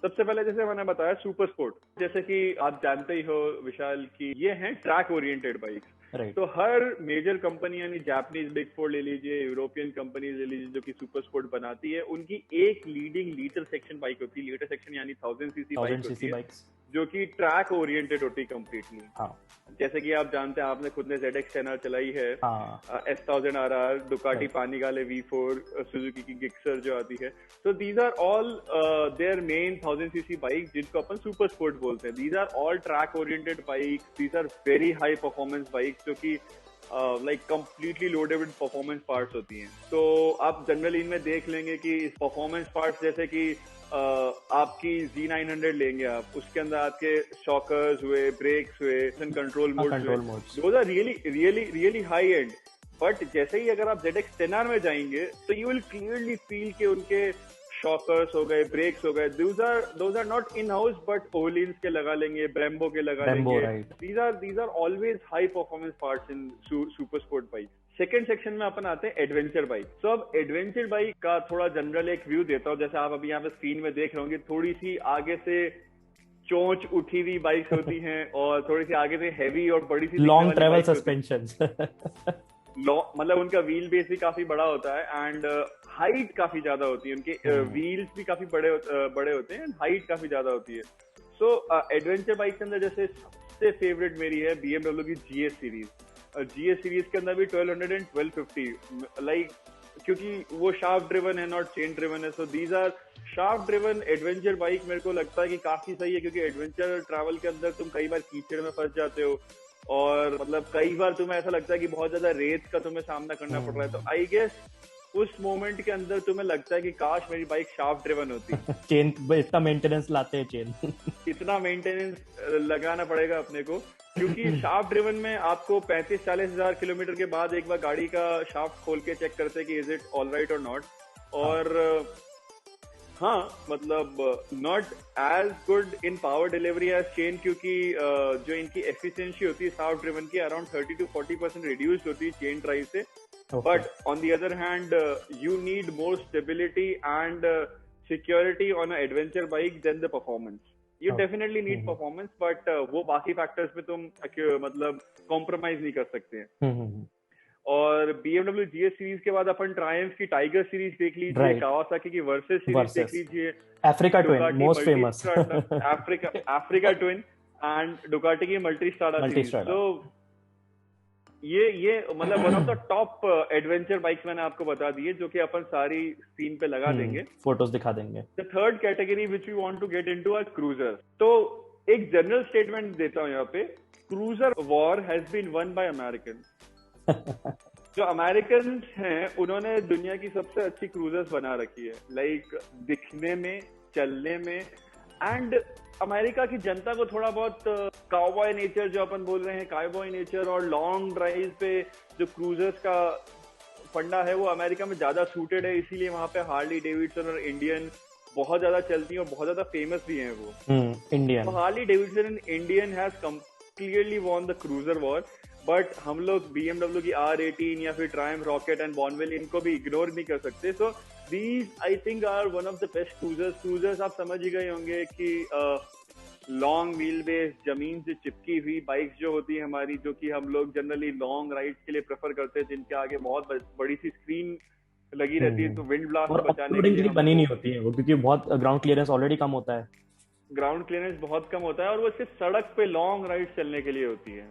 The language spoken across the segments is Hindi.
सबसे पहले जैसे मैंने बताया सुपर स्पोर्ट, जैसे कि आप जानते ही हो विशाल कि ये हैं ट्रैक ओरिएंटेड बाइक्स। राइट। तो हर मेजर कंपनी यानी जापानीज बिग फोर ले लीजिए, यूरोपियन कंपनीज ले लीजिए जो कि सुपर स्पोर्ट बनाती है, उनकी एक लीडिंग लीटर सेक्शन बाइक होती है। लीटर सेक्शन यानी 1000 सीसी बाइक होती है बाइक्स जो कि ट्रैक ओरिएंटेड होती है कम्प्लीटली। हाँ। जैसे कि आप जानते हैं, आपने खुद ने ZX10R चलाई है, हाँ। S1000RR, Ducati Right. Panigale V4, Suzuki की गिक्सर जो आती है। तो these are all their main 1000 CC bike जिनको अपन सुपर स्पोर्ट बोलते हैं। These are all track oriented bike, these are very high performance bike जो कि like completely loaded with performance parts होती हैं। तो आप जनरली इनमें देख लेंगे कि इस परफॉर्मेंस पार्ट्स जैसे कि आपकी Z900 लेंगे आप, उसके अंदर आपके शॉकर्स हुए, ब्रेक्स हुए, कंट्रोल मोड्स हुए, those are really really really high end. But जैसे ही अगर आप ZX10R में जाएंगे तो यू विल क्लियरली फील के उनके शॉकर्स हो गए, ब्रेक्स हो गए, those are not in house but Ohlins के लगा लेंगे, ब्रेम्बो के लगा लेंगे। These are always high performance parts in super sport bike. Second section में अपन आते हैं एडवेंचर बाइक। तो अब एडवेंचर बाइक का थोड़ा जनरल एक व्यू देता हूँ। जैसे आप अभी यहाँ पे स्क्रीन में देख रहे होंगे, थोड़ी सी आगे से चोंच उठी हुई बाइक्स होती हैं और थोड़ी सी आगे से हैवी और बड़ी सी लॉन्ग ट्रैवल सस्पेंशन मतलब उनका व्हील बेस भी काफी बड़ा होता है एंड हाइट काफी ज्यादा होती है, उनके व्हील्स भी काफी बड़े होते हैं एंड हाइट काफी ज्यादा होती है। सो एडवेंचर बाइक के अंदर जैसे सबसे फेवरेट मेरी है BMW की GS सीरीज। GS सीरीज के अंदर भी 1200 एंड 1250 लाइक, क्योंकि वो शाफ्ट ड्रिवन है नॉट चेन ड्रिवन है। So these are shaft driven adventure bike. मेरे को लगता है कि काफी सही है, क्योंकि एडवेंचर ट्रैवल के अंदर तुम कई बार कीचड़ में फंस जाते हो और मतलब कई बार तुम्हें ऐसा लगता है कि बहुत ज्यादा रेत का तुम्हें सामना करना पड़ रहा है। तो आई गेस उस मोमेंट के अंदर तुम्हें लगता है कि काश मेरी बाइक शाफ्ट ड्रिवन होती। चेन इतना मेंटेनेंस लाते हैं, चेन इतना मेंटेनेंस लगाना पड़ेगा अपने को, क्योंकि शाफ्ट ड्रिवन में आपको 35-40 हजार किलोमीटर के बाद एक बार गाड़ी का शाफ्ट खोल के चेक करते हैं कि इज इट ऑल राइट और नॉट। और हाँ मतलब not as good in power delivery as chain, क्योंकि जो इनकी एफिशिएंसी होती है शाफ्ट ड्रिवन की अराउंड 30 to 40% रिड्यूस होती है चेन ड्राइव से। But on the other hand you need more stability and security on a adventure bike than the performance. You definitely need performance, but वो बाकी फैक्टर्स पे तुम मतलब कॉम्प्रोमाइज नहीं कर सकते हैं। और BMW GS सीरीज के बाद अपन ट्रायम्फ की टाइगर सीरीज देख लीजिए, कावासाकी की वर्सेस सीरीज देख लीजिए, Africa twin most famous, Africa twin and Ducati की मल्टी स्ट्राडा सीरीज। तो ये मतलब one of the top adventure bikes मैंने आपको बता दी है, जो कि अपन सारी स्क्रीन पे लगा देंगे, फोटोज दिखा देंगे। The third category which we want to get into are cruiser. तो एक जनरल स्टेटमेंट देता हूँ यहाँ पे, cruiser war has been won by American. जो अमेरिकन हैं उन्होंने दुनिया की सबसे अच्छी क्रूजर्स बना रखी है, लाइक दिखने में, चलने में, एंड अमेरिका की जनता को थोड़ा बहुत काउबॉय नेचर जो अपन बोल रहे हैं, काउबॉय नेचर और लॉन्ग ड्राइव पे जो क्रूजर्स का फंडा है वो अमेरिका में ज्यादा सूटेड है। इसीलिए वहां पे हार्ली डेविडसन और इंडियन बहुत ज्यादा चलती है और बहुत ज्यादा फेमस भी हैं वो। Indian Harley Davidson and Indian has clearly won the cruiser war. But हम लोग BMW की R18 या फिर ट्रायम्फ रॉकेट एंड बॉर्नविल इनको भी इग्नोर नहीं कर सकते। So these I think are one of the best cruisers. आप समझ ही गए होंगे कि लॉन्ग व्हील बेस, जमीन से चिपकी हुई बाइक्स जो होती है हमारी, जो कि हम लोग जनरली लॉन्ग राइड्स के लिए प्रेफर करते हैं, जिनके आगे बहुत बड़ी सी स्क्रीन लगी रहती है, तो विंड ब्लास्ट बचाने के लिए बनी नहीं होती है वो, क्योंकि बहुत ग्राउंड क्लियरेंस ऑलरेडी कम होता है। ग्राउंड क्लियरेंस बहुत कम होता है और वो सिर्फ सड़क पे लॉन्ग राइड चलने के लिए होती है।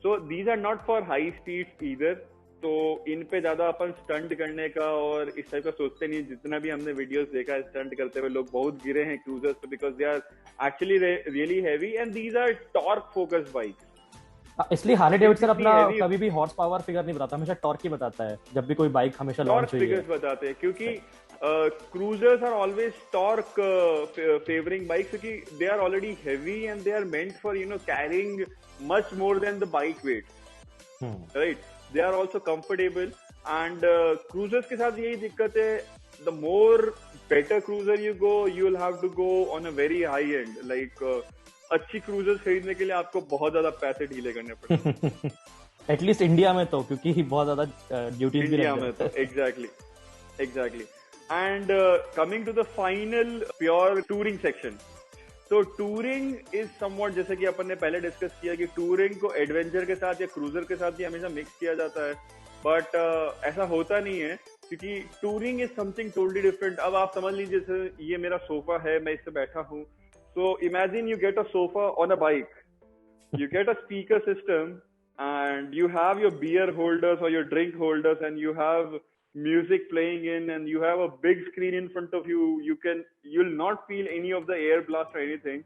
So these are not for high speed either. तो इन पे ज्यादा अपन स्टंट करने का और इस टाइप का सोचते नहीं। जितना भी हमने वीडियोस देखा है स्टंट करते हुए, लोग बहुत गिरे हैं क्रूजर्स पे, because they are actually really heavy and these are torque focused bikes. इसलिए हार्ले डेविडसन अपना कभी भी हॉर्स पावर फिगर नहीं बताता, हमेशा टॉर्क ही बताता है जब भी कोई बाइक हमेशा लॉन्च हुई है। टॉर्क फिगर्स बताते हैं, क्योंकि cruisers are always torque favouring bikes, क्योंकि they are already heavy and they are meant for carrying much more than the bike weight, right? They are also comfortable and cruisers के साथ यही दिक्कत है, the more better cruiser you go, you will have to go on a very high end, like अच्छी cruisers खरीदने के लिए आपको बहुत ज्यादा पैसे ढीले करने पड़ते हैं। एटलीस्ट इंडिया में तो, क्योंकि बहुत ज्यादा ड्यूटीज भी इंडिया में तो exactly. And coming to the final pure touring section. तो टूरिंग इज समवॉट, जैसे कि अपन ने पहले डिस्कस किया कि टूरिंग को एडवेंचर के साथ या क्रूजर के साथ भी हमेशा मिक्स किया जाता है, बट ऐसा होता नहीं है, क्योंकि touring is something totally different. अब आप समझ लीजिए जैसे ये मेरा सोफा है, मैं इस पे बैठा हूँ, so imagine you get a sofa on a bike, you get a speaker system and you have your beer holders or your drink holders and you have music playing in and you have a big screen in front of you. You'll not feel any of the air blast or anything.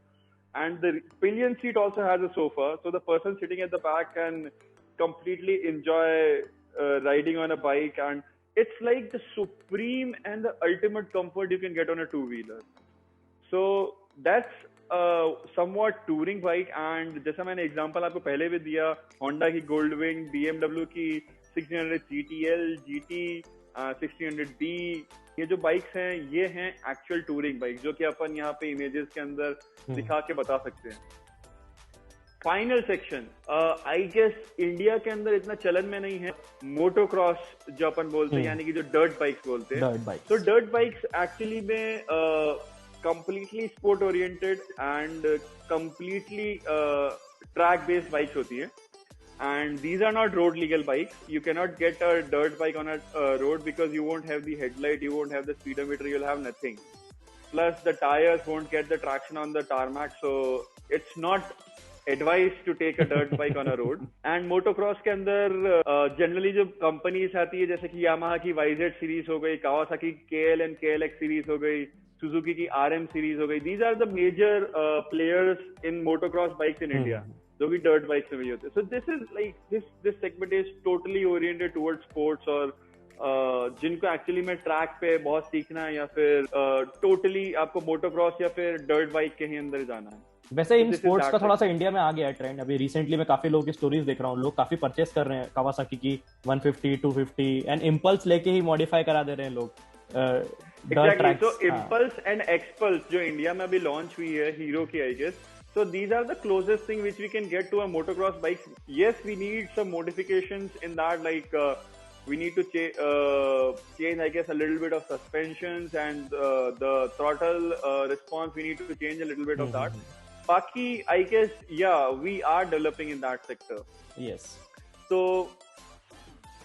And the pillion seat also has a sofa, so the person sitting at the back can completely enjoy riding on a bike, and it's like the supreme and the ultimate comfort you can get on a two-wheeler. So that's somewhat touring bike. And जैसा मैंने एग्जांपल आपको पहले भी दिया, होंडा की गोल्डविंग, BMW की 1600 GTL, GT 1600D, ये जो बाइक्स हैं ये हैं एक्चुअल टूरिंग बाइक, जो कि अपन यहाँ पे इमेजेस के अंदर दिखा के बता सकते हैं. Final section, I guess India के अंदर इतना चलन में नहीं है, मोटोक्रॉस जो अपन बोलते हैं, यानी कि जो डर्ट बाइक्स बोलते हैं. तो डर्ट बाइक्स एक्चुअली में completely sport oriented and completely track based bikes होती है, and these are not road legal bikes. You cannot get a dirt bike on a road because you won't have the headlight, you won't have the speedometer, you'll have nothing. Plus the tires won't get the traction on the tarmac, so it's not advised to take a dirt bike on a road. And motocross के अंदर generally जो companies आती है, जैसे कि Yamaha की YZ series हो गई, Kawasaki KL and KLX series हो गई, Suzuki की RM series हो गई, these are the major players in motocross bikes in India, जो भी dirt bikes में भी होते हैं. So this is like this segment is totally oriented towards sports, और जिनको एक्चुअली में ट्रैक पे बहुत सीखना है या फिर टोटली आपको मोटोक्रॉस या फिर डर्ट बाइक के ही अंदर जाना है. वैसे इन स्पोर्ट्स का थोड़ा सा इंडिया में आ गया है ट्रेंड. अभी रिसेंटली में काफी लोगों की स्टोरीज देख रहा हूँ, लोग काफी परचेस कर रहे हैं कावासाकी की 150, 250 एंड इम्पल्स लेके ही मॉडिफाई करा दे रहे हैं लोग. Exactly. So Impulse and Xpulse जो इंडिया में अभी लॉन्च हुई है हीरो की, I guess, so these are the closest thing which we can get to a motocross bike. Yes, we need some modifications in that, like we need to change, I guess, a little bit of suspensions and the throttle response, we need to change a little bit of that. Baki, I guess, yeah, we are developing in that sector. Yes. So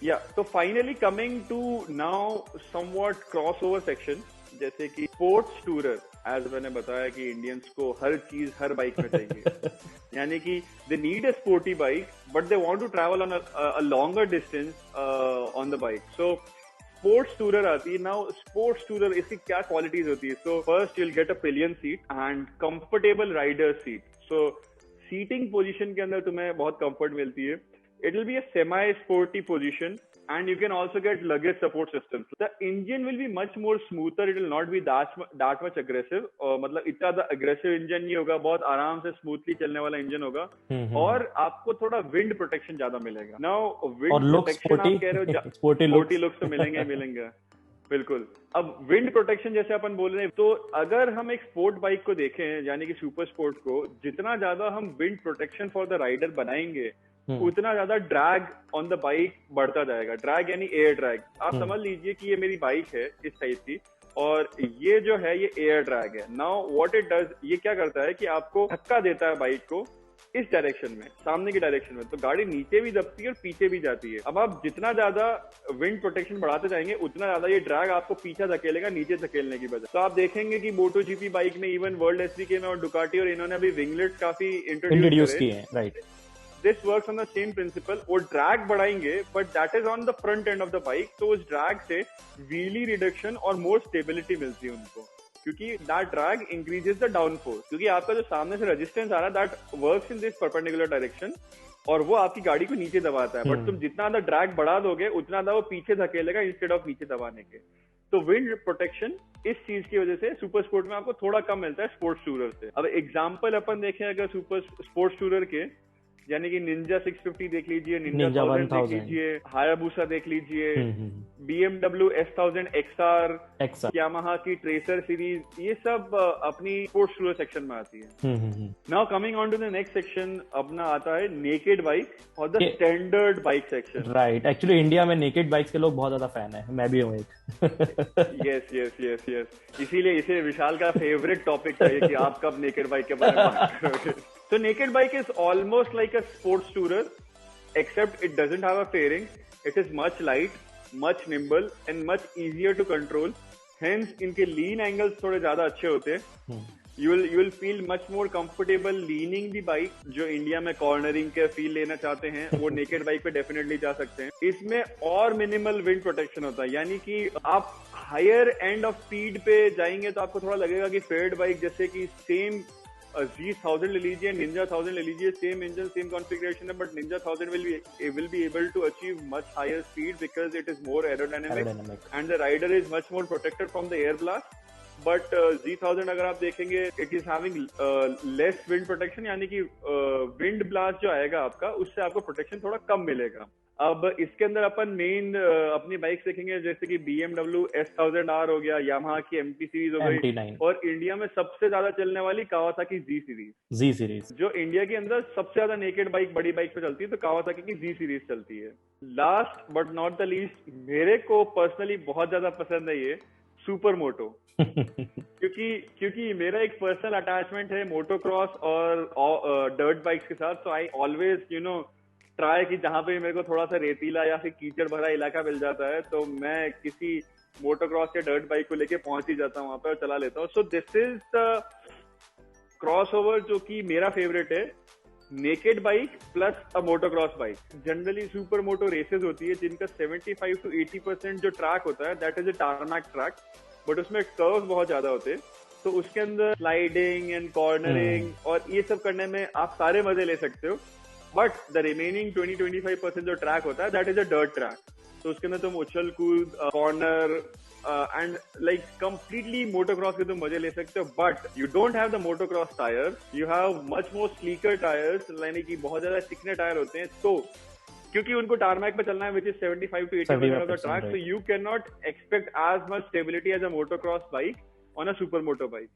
yeah, so finally coming to now somewhat crossover section, जैसे कि स्पोर्ट्स टूरर, एज मैंने बताया कि इंडियंस को हर चीज हर बाइक में चाहिए, यानी कि they need a sporty bike but they want to travel on a longer distance on the bike. So sports tourer आती है. नाउ स्पोर्ट्स टूरर, इसकी क्या क्वालिटीज होती है? So first you will get a pillion seat and comfortable rider seat. So seating position के अंदर तुम्हें बहुत कंफर्ट मिलती है. It will be a semi-sporty position, and you can also get luggage support system. The engine will be much more smoother. It will not be that much aggressive. मतलब इतना ज़्यादा aggressive engine नहीं होगा, बहुत आराम से smoothly चलने वाला engine होगा, और आपको थोड़ा wind protection ज़्यादा मिलेगा. Now wind protection आप कह रहे हो, sporty looks तो मिलेंगे. बिल्कुल. अब विंड प्रोटेक्शन जैसे अपन बोल रहे हैं, तो अगर हम एक स्पोर्ट बाइक को देखें, यानी कि सुपर स्पोर्ट को, जितना ज्यादा हम wind protection for the rider बनाएंगे, उतना ज्यादा ड्रैग ऑन द बाइक बढ़ता जाएगा. ड्रैग यानी एयर ड्रैग. आप समझ लीजिए कि ये मेरी बाइक है इस टाइप की, और ये जो है ये एयर ड्रैग है. नाउ व्हाट इट डज, ये क्या करता है कि आपको धक्का देता है बाइक को इस डायरेक्शन में, सामने की डायरेक्शन में, तो गाड़ी नीचे भी दबती है और पीछे भी जाती है. अब आप जितना ज्यादा विंड प्रोटेक्शन बढ़ाते जाएंगे, उतना ज्यादा ये ड्रैग आपको पीछे धकेलेगा, नीचे धकेलने की वजह. तो आप देखेंगे कि MotoGP बाइक में, इवन वर्ल्ड एसबीके में और डुकाटी और इन्होंने अभी विंगलेट्स काफी इंट्रोड्यूस किए हैं. Right. This works on the same principle. वो ड्रैग बढ़ाएंगे but that is on the front end of the bike, तो उस ड्रैग से व्हीली रिडक्शन और मोर स्टेबिलिटी मिलती है उनको, क्योंकि that drag increases the downforce. क्योंकि आपका जो सामने से रेजिस्टेंस आ रहा है, that works in this perpendicular direction, और वो आपकी गाड़ी को नीचे दबाता है. बट तुम जितना ज्यादा ड्रैग बढ़ा दोगे, उतना ज्यादा वो पीछे धकेलेगा इंस्टेड ऑफ नीचे दबाने के. तो विंड प्रोटेक्शन इस चीज की वजह से सुपर स्पोर्ट में आपको थोड़ा कम मिलता है स्पोर्ट्स टूरर से. अब एग्जाम्पल अपन देखें अगर सुपर स्पोर्ट्स टूरर के, यानी कि निंजा 650 देख लीजिए, निंजा Ninja 1000 देख 1000 लीजिए, हायाबुसा देख लीजिए, हम्म BMW S1000 XR, एक्सा यामाहा की ट्रेसर सीरीज, ये सब अपनी स्पोर्ट्स टूर सेक्शन में आती है। Now coming on to the next section, अपना आता है नेकेड बाइक और the standard bike section. Right, actually India में नेकेड बाइक्स के लोग बहुत ज्यादा फैन है, मैं भी हूँ एक। यस यस यस यस, इसीलिए इसे विशाल का फेवरेट टॉपिक था कि आप कब नेकेड बाइक के बारे में बात करोगे। So naked bike is almost like a sports tourer, except it doesn't have a fairing. It is much light, much nimble, and much easier to control. Hence, इनके lean angles थोड़े ज्यादा अच्छे होते हैं। You will feel much more comfortable leaning the bike. जो इंडिया में cornering के feel लेना चाहते हैं, वो naked bike पे definitely जा सकते हैं। इसमें और minimal wind protection होता है, यानी कि आप higher end of speed पे जाएंगे तो आपको थोड़ा लगेगा कि फेयर्ड बाइक जैसे कि सेम Z1000 ले लीजिए, Ninja 1000 ले लीजिए, सेम इंजन सेम कॉन्फ़िगरेशन है, but Ninja 1000 will be able to achieve much higher speed because it is more aerodynamic and the rider is much more protected from the air blast. But Z1000 अगर आप देखेंगे, it is having less wind protection, यानी कि विंड ब्लास्ट जो आएगा आपका, उससे आपको प्रोटेक्शन थोड़ा कम मिलेगा। अब इसके अंदर अपन मेन अपनी बाइक्स देखेंगे, जैसे कि BMW S1000R हो गया, यामाहा की MT सीरीज हो गई, MT9, और इंडिया में सबसे ज्यादा चलने वाली कावासाकी Z सीरीज, जो इंडिया के अंदर सबसे ज्यादा नेकेड बाइक बड़ी बाइक पे चलती है, तो कावासाकी की Z सीरीज चलती है। Last but not the least, मेरे को पर्सनली बहुत ज्यादा पसंद है ये सुपर मोटो। क्योंकि मेरा एक पर्सनल अटैचमेंट है मोटोक्रॉस और डर्ट बाइक्स के साथ, तो आई ऑलवेज ट्राई कि जहां पे मेरे को थोड़ा सा रेतीला या फिर कीचड़ भरा इलाका मिल जाता है, तो मैं किसी मोटोक्रॉस या डर्ट बाइक को लेके पहुंच ही जाता हूँ वहां पे और चला लेता हूँ। So this is the crossover जो कि मेरा फेवरेट है, naked bike plus a motocross bike. Generally super moto races होती है जिनका 75 to 80% जो ट्रैक होता है, that is a tarmac track, but उसमें कर्व्स बहुत ज्यादा होते हैं, तो उसके अंदर स्लाइडिंग एंड कॉर्नरिंग और ये सब करने में आप सारे मजे ले सकते हो। बट द रिमेनिंग 20-25% जो ट्रैक होता है, that is a dirt track, तो उसके अंदर तुम उछल कूद, corner and like completely motocross के तुम मजे ले सकते हो। But you don't have the motocross tyre, you have much more slicker tyres, यानी कि बहुत ज्यादा चिकने टायर होते हैं, तो क्योंकि उनको टारमैक पे चलना है, which is 75 to 80% of the track, so you cannot expect as much stability as a motocross bike on a super moto bike.